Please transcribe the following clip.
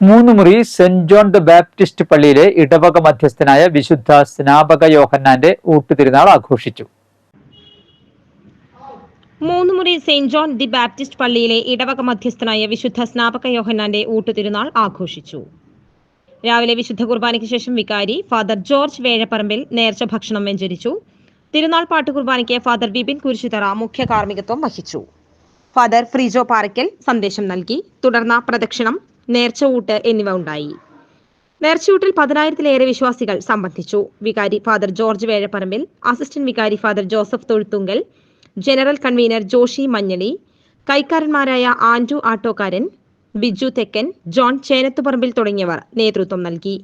Moonnumuri saint John the Baptist പള്ളിയിലെ ഇടവക മധ്യസ്ഥനായ വിശുദ്ധ സ്നാപക യോഹന്നാന്റെ ഊട്ടുതിരുനാൾ ആഘോഷിച്ചു. Moonnumuri saint John the Baptist പള്ളിയിലെ ഇടവക മധ്യസ്ഥനായ വിശുദ്ധ സ്നാപക യോഹന്നാന്റെ ഊട്ടുതിരുനാൾ ആഘോഷിച്ചു. രാവിലെ വിശുദ്ധ കുർബാനയ്ക്ക് ശേഷം വികാരി ഫാദർ ജോർജ് വേഴപ്പറമ്പിൽ നേർച്ച ഭക്ഷണം വെഞ്ചരിച്ചു. തിരുനാൾ പാട്ടുകുർബാനയ്ക്ക് ഫാദർ ബിബിൻ കുരിശിത്തറ മുഖ്യ കാർമ്മികത്വം വഹിച്ചു. ഫാദർ ഫ്രീജോ പാറയ്ക്കൽ സന്ദേശം നൽകി. തുടർന്ന് പ്രദക്ഷിണം, നേർച്ചയൂട്ട് എന്നിവ ഉണ്ടായി. നേർച്ചയൂട്ടിൽ 10,000-ലേറെ വിശ്വാസികൾ സംബന്ധിച്ചു. വികാരി ഫാദർ ജോർജ് വേഴപ്പറമ്പിൽ, അസിസ്റ്റന്റ് വികാരി father Joseph Thozhuthunkal, general convener Joshy Manjali, കൈക്കാരന്മാരായ ആൻഡ്രു ആട്ടോക്കാരൻ, ബിജു തെക്കൻ, ജോൺ ചേനത്തുപറമ്പിൽ തുടങ്ങിയവർ നേതൃത്വം നൽകി.